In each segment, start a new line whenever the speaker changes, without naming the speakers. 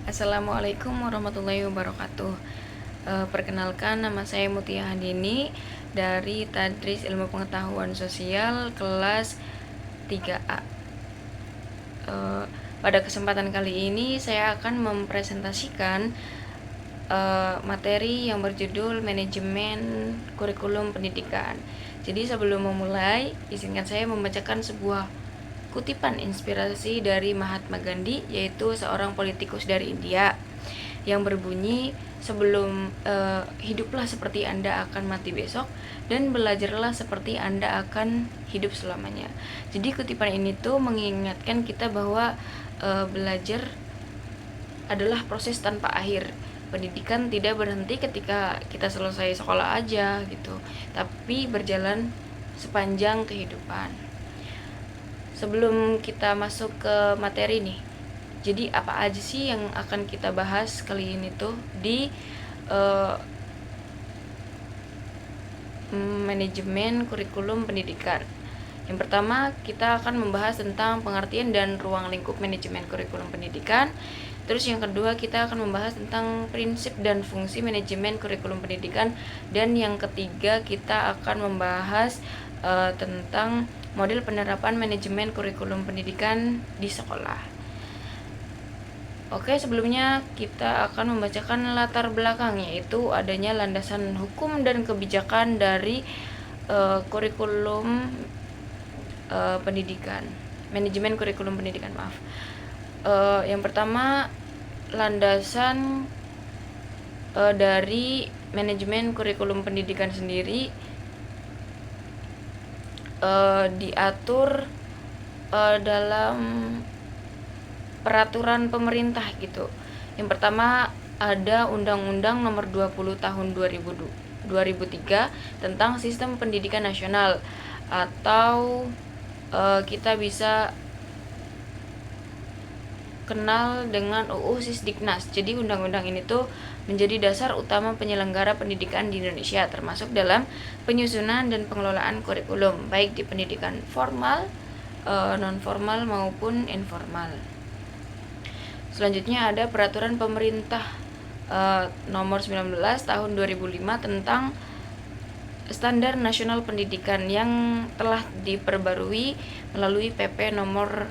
Assalamualaikum warahmatullahi wabarakatuh. Perkenalkan, nama saya Mutia Handini dari Tadris Ilmu Pengetahuan Sosial kelas 3A. Pada kesempatan kali ini saya akan mempresentasikan materi yang berjudul Manajemen Kurikulum Pendidikan. Jadi sebelum memulai, izinkan saya membacakan sebuah kutipan inspirasi dari Mahatma Gandhi, yaitu seorang politikus dari India, yang berbunyi, sebelum hiduplah seperti Anda akan mati besok, dan belajarlah seperti Anda akan hidup selamanya. Jadi kutipan ini tuh mengingatkan kita bahwa belajar adalah proses tanpa akhir. Pendidikan tidak berhenti ketika kita selesai sekolah aja gitu, tapi berjalan sepanjang kehidupan. Sebelum kita masuk ke materi nih, jadi apa aja sih yang akan kita bahas kali ini tuh di manajemen kurikulum pendidikan. Yang pertama, kita akan membahas tentang pengertian dan ruang lingkup manajemen kurikulum pendidikan. Terus yang kedua, kita akan membahas tentang prinsip dan fungsi manajemen kurikulum pendidikan. Dan yang ketiga, kita akan membahas tentang model penerapan manajemen kurikulum pendidikan di sekolah. Oke, sebelumnya kita akan membacakan latar belakang, yaitu adanya landasan hukum dan kebijakan dari kurikulum pendidikan, manajemen kurikulum pendidikan, maaf. Yang pertama, landasan dari manajemen kurikulum pendidikan sendiri diatur dalam peraturan pemerintah gitu. Yang pertama, ada Undang-Undang Nomor 20 Tahun 2003 tentang Sistem Pendidikan Nasional, atau kita bisa kenal dengan UU Sisdiknas. Jadi undang-undang ini tuh menjadi dasar utama penyelenggara pendidikan di Indonesia, termasuk dalam penyusunan dan pengelolaan kurikulum, baik di pendidikan formal, non formal maupun informal. Selanjutnya ada peraturan pemerintah nomor 19 tahun 2005 tentang Standar Nasional Pendidikan yang telah diperbarui melalui PP nomor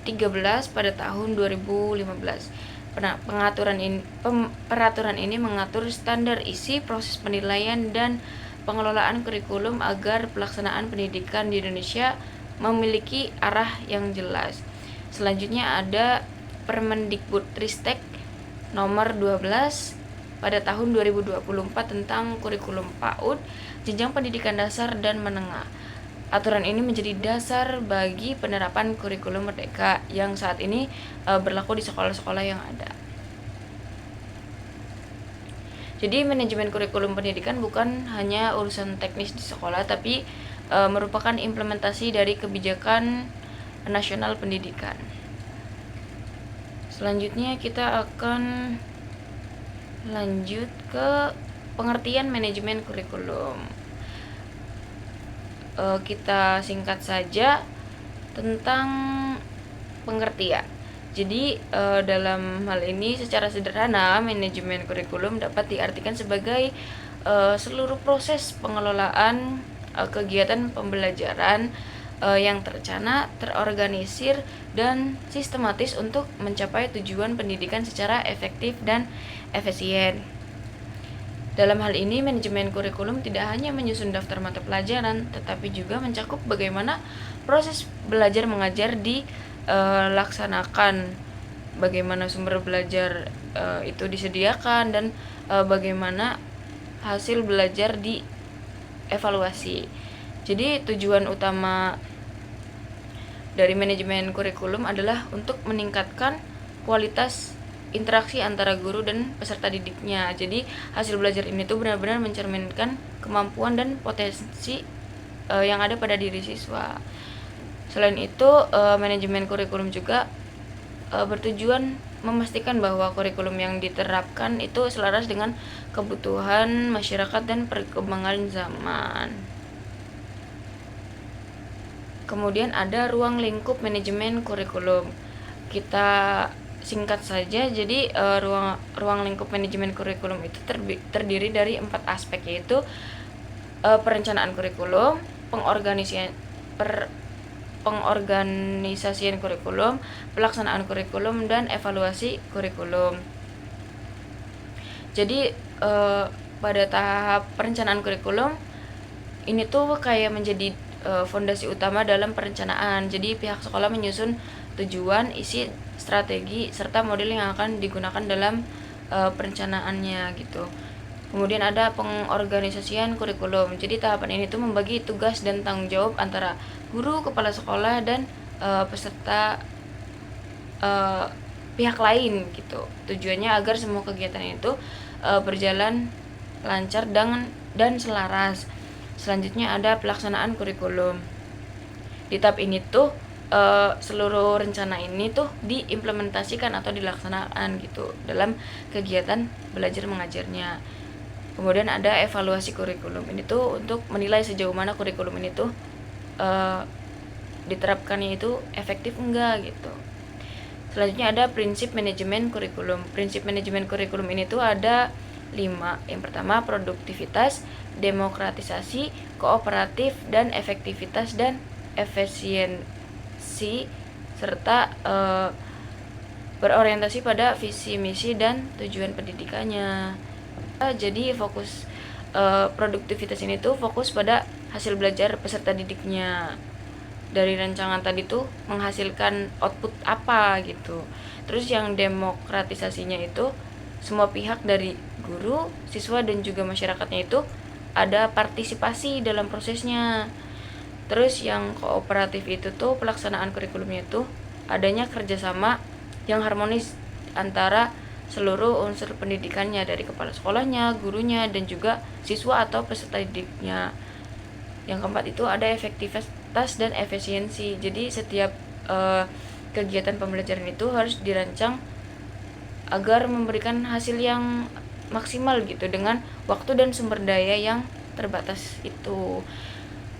13 pada tahun 2015. Peraturan ini mengatur standar isi, proses penilaian, dan pengelolaan kurikulum agar pelaksanaan pendidikan di Indonesia memiliki arah yang jelas. Selanjutnya ada Permendikbudristek nomor 12 pada tahun 2024 tentang kurikulum PAUD, jenjang pendidikan dasar dan menengah. Aturan ini menjadi dasar bagi penerapan kurikulum merdeka yang saat ini berlaku di sekolah-sekolah yang ada. Jadi manajemen kurikulum pendidikan bukan hanya urusan teknis di sekolah, tapi merupakan implementasi dari kebijakan nasional pendidikan. Selanjutnya kita akan lanjut ke pengertian manajemen kurikulum. Kita singkat saja tentang pengertian. Jadi dalam hal ini secara sederhana, manajemen kurikulum dapat diartikan sebagai seluruh proses pengelolaan kegiatan pembelajaran yang terencana, terorganisir, dan sistematis untuk mencapai tujuan pendidikan secara efektif dan efisien. Dalam hal ini, manajemen kurikulum tidak hanya menyusun daftar mata pelajaran, tetapi juga mencakup bagaimana proses belajar mengajar dilaksanakan, bagaimana sumber belajar itu disediakan, dan bagaimana hasil belajar dievaluasi. Jadi tujuan utama dari manajemen kurikulum adalah untuk meningkatkan kualitas interaksi antara guru dan peserta didiknya. Jadi hasil belajar ini tuh benar-benar mencerminkan kemampuan dan potensi yang ada pada diri siswa. Selain itu, manajemen kurikulum juga bertujuan memastikan bahwa kurikulum yang diterapkan itu selaras dengan kebutuhan masyarakat dan perkembangan zaman. Kemudian ada ruang lingkup manajemen kurikulum. Kita singkat saja, jadi ruang lingkup manajemen kurikulum itu terdiri dari 4 aspek, yaitu perencanaan kurikulum, pengorganisasian kurikulum, pelaksanaan kurikulum, dan evaluasi kurikulum. Jadi pada tahap perencanaan kurikulum ini tuh kayak menjadi fondasi utama dalam perencanaan. Jadi pihak sekolah menyusun tujuan, isi, strategi, serta model yang akan digunakan dalam perencanaannya gitu. Kemudian ada pengorganisasian kurikulum. Jadi tahapan ini tuh membagi tugas dan tanggung jawab antara guru, kepala sekolah, dan peserta pihak lain gitu. Tujuannya agar semua kegiatan itu berjalan lancar dan selaras. Selanjutnya ada pelaksanaan kurikulum. Di tahap ini tuh seluruh rencana ini tuh diimplementasikan atau dilaksanakan gitu dalam kegiatan belajar mengajarnya. Kemudian ada evaluasi kurikulum. Ini tuh untuk menilai sejauh mana kurikulum ini tuh diterapkannya itu efektif enggak gitu. Selanjutnya ada prinsip manajemen kurikulum. Prinsip manajemen kurikulum ini tuh ada 5. Yang pertama, produktivitas, demokratisasi, kooperatif, dan efektivitas dan efisiensi, serta berorientasi pada visi, misi, dan tujuan pendidikannya. Jadi fokus produktivitas ini tuh fokus pada hasil belajar peserta didiknya. Dari rancangan tadi tuh menghasilkan output apa gitu. Terus yang demokratisasinya itu semua pihak dari guru, siswa, dan juga masyarakatnya itu ada partisipasi dalam prosesnya. Terus yang kooperatif itu tuh pelaksanaan kurikulumnya itu adanya kerjasama yang harmonis antara seluruh unsur pendidikannya, dari kepala sekolahnya, gurunya, dan juga siswa atau peserta didiknya. Yang keempat itu ada efektivitas dan efisiensi. Jadi setiap kegiatan pembelajaran itu harus dirancang agar memberikan hasil yang maksimal gitu dengan waktu dan sumber daya yang terbatas itu.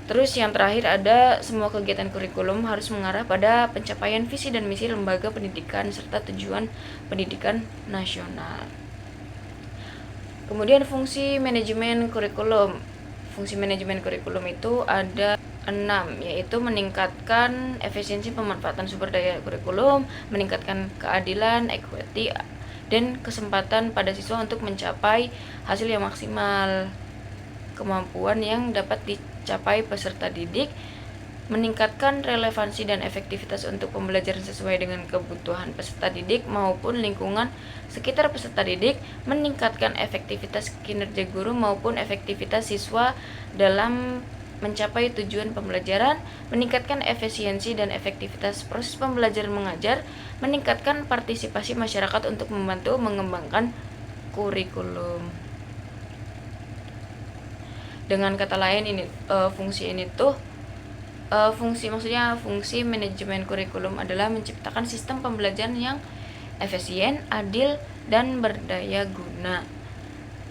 Terus yang terakhir ada semua kegiatan kurikulum harus mengarah pada pencapaian visi dan misi lembaga pendidikan serta tujuan pendidikan nasional. Kemudian fungsi manajemen kurikulum. Fungsi manajemen kurikulum itu ada 6, yaitu meningkatkan efisiensi pemanfaatan sumber daya kurikulum, meningkatkan keadilan, equity, dan kesempatan pada siswa untuk mencapai hasil yang maksimal, kemampuan yang dapat dicapai peserta didik, meningkatkan relevansi dan efektivitas untuk pembelajaran sesuai dengan kebutuhan peserta didik maupun lingkungan sekitar peserta didik, meningkatkan efektivitas kinerja guru maupun efektivitas siswa dalam mencapai tujuan pembelajaran, meningkatkan efisiensi dan efektivitas proses pembelajaran mengajar, meningkatkan partisipasi masyarakat untuk membantu mengembangkan kurikulum. Dengan kata lain, ini fungsi ini tuh fungsi manajemen kurikulum adalah menciptakan sistem pembelajaran yang efisien, adil, dan berdaya guna.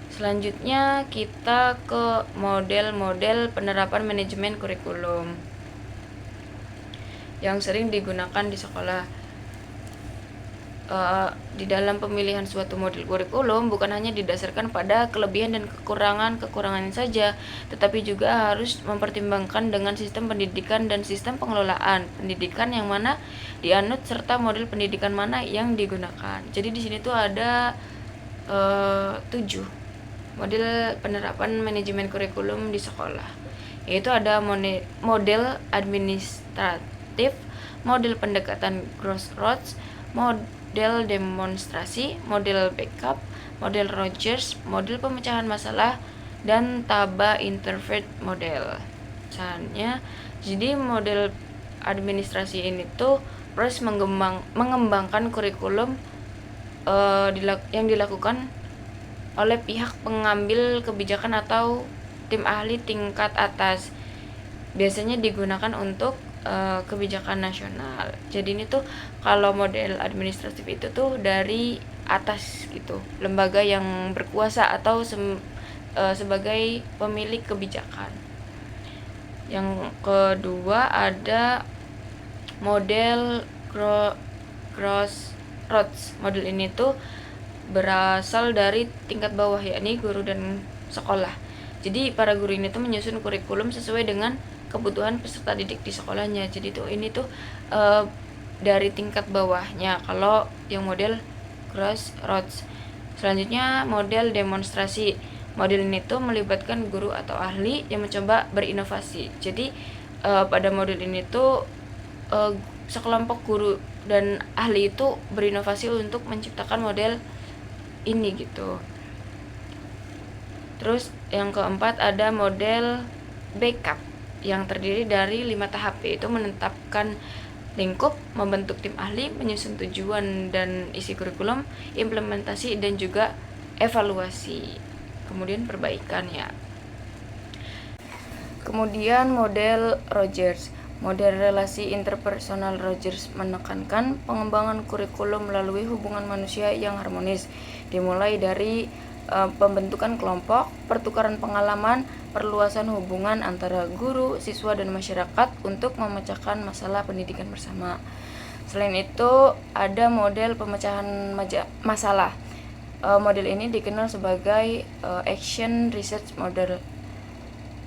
Selanjutnya kita ke model-model penerapan manajemen kurikulum yang sering digunakan di sekolah. Di dalam pemilihan suatu model kurikulum bukan hanya didasarkan pada kelebihan dan kekurangannya saja, tetapi juga harus mempertimbangkan dengan sistem pendidikan dan sistem pengelolaan pendidikan yang mana dianut serta model pendidikan mana yang digunakan. Jadi di sini tuh ada 7 model penerapan manajemen kurikulum di sekolah, yaitu ada model administratif, model pendekatan crossroads, model demonstrasi, model backup, model Rogers, model pemecahan masalah, dan Taba interpret model. Misalnya, jadi model administrasi ini tuh proses mengembangkan kurikulum yang dilakukan oleh pihak pengambil kebijakan atau tim ahli tingkat atas. Biasanya digunakan untuk kebijakan nasional. Jadi ini tuh kalau model administratif itu tuh dari atas gitu, lembaga yang berkuasa atau sebagai pemilik kebijakan. Yang kedua ada model Rhodes. Model ini tuh berasal dari tingkat bawah, yakni guru dan sekolah. Jadi para guru ini tuh menyusun kurikulum sesuai dengan kebutuhan peserta didik di sekolahnya. Jadi tuh ini tuh dari tingkat bawahnya. Kalau yang model Crossroads. Selanjutnya model demonstrasi. Model ini tuh melibatkan guru atau ahli yang mencoba berinovasi. Jadi pada model ini tuh sekelompok guru dan ahli itu berinovasi untuk menciptakan model ini gitu. Terus yang keempat ada model backup yang terdiri dari 5 tahap, yaitu menetapkan lingkup, membentuk tim ahli, menyusun tujuan dan isi kurikulum, implementasi dan juga evaluasi, kemudian perbaikan ya. Kemudian model Rogers. Model relasi interpersonal Rogers menekankan pengembangan kurikulum melalui hubungan manusia yang harmonis, dimulai dari pembentukan kelompok, pertukaran pengalaman, perluasan hubungan antara guru, siswa, dan masyarakat untuk memecahkan masalah pendidikan bersama. Selain itu, ada model pemecahan masalah. Model ini dikenal sebagai Action Research Model,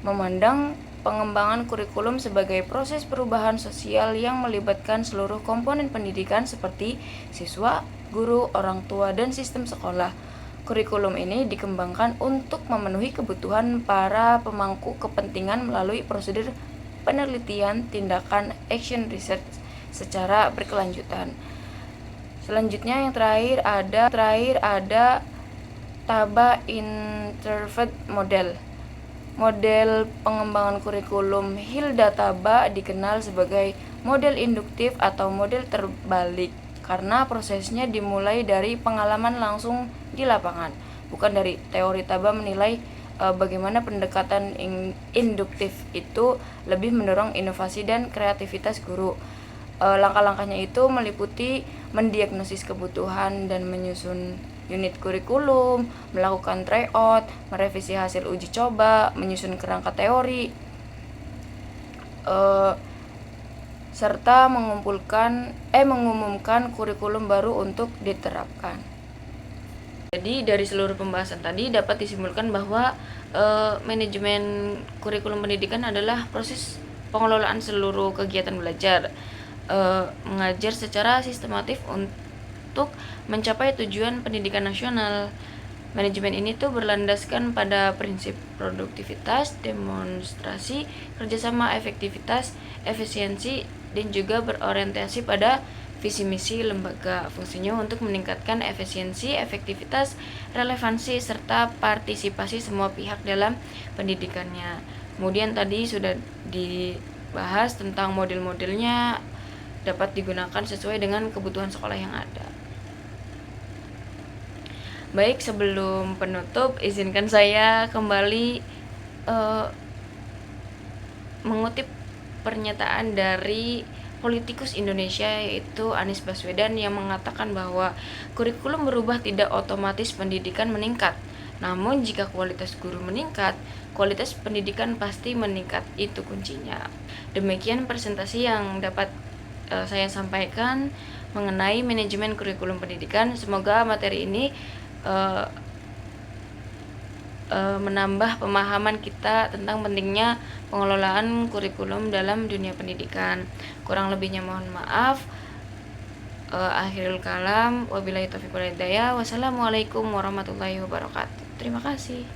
memandang pengembangan kurikulum sebagai proses perubahan sosial yang melibatkan seluruh komponen pendidikan seperti siswa, guru, orang tua, dan sistem sekolah. Kurikulum ini dikembangkan untuk memenuhi kebutuhan para pemangku kepentingan melalui prosedur penelitian tindakan action research secara berkelanjutan. Selanjutnya yang terakhir ada Taba Interfaith Model. Model pengembangan kurikulum Hilda Taba dikenal sebagai model induktif atau model terbalik karena prosesnya dimulai dari pengalaman langsung di lapangan, bukan dari teori. Taba menilai bagaimana pendekatan induktif itu lebih mendorong inovasi dan kreativitas guru. Langkah-langkahnya itu meliputi mendiagnosis kebutuhan dan menyusun unit kurikulum, melakukan tryout, merevisi hasil uji coba, menyusun kerangka teori, serta mengumumkan kurikulum baru untuk diterapkan. Jadi dari seluruh pembahasan tadi dapat disimpulkan bahwa manajemen kurikulum pendidikan adalah proses pengelolaan seluruh kegiatan belajar, mengajar secara sistematif untuk mencapai tujuan pendidikan nasional. Manajemen ini tuh berlandaskan pada prinsip produktivitas, demonstrasi, kerjasama, efektivitas, efisiensi, dan juga berorientasi pada visi misi lembaga. Fungsinya untuk meningkatkan efisiensi, efektivitas, relevansi, serta partisipasi semua pihak dalam pendidikannya. Kemudian tadi sudah dibahas tentang model-modelnya dapat digunakan sesuai dengan kebutuhan sekolah yang ada. Baik, sebelum penutup, izinkan saya kembali mengutip pernyataan dari politikus Indonesia, yaitu Anies Baswedan, yang mengatakan bahwa kurikulum berubah tidak otomatis pendidikan meningkat. Namun jika kualitas guru meningkat, kualitas pendidikan pasti meningkat, itu kuncinya. Demikian presentasi yang dapat saya sampaikan mengenai manajemen kurikulum pendidikan. Semoga materi ini menambah pemahaman kita tentang pentingnya pengelolaan kurikulum dalam dunia pendidikan. Kurang lebihnya mohon maaf. Akhirul kalam, wabillahi taufiq wal hidayah. Wassalamualaikum warahmatullahi wabarakatuh. Terima kasih.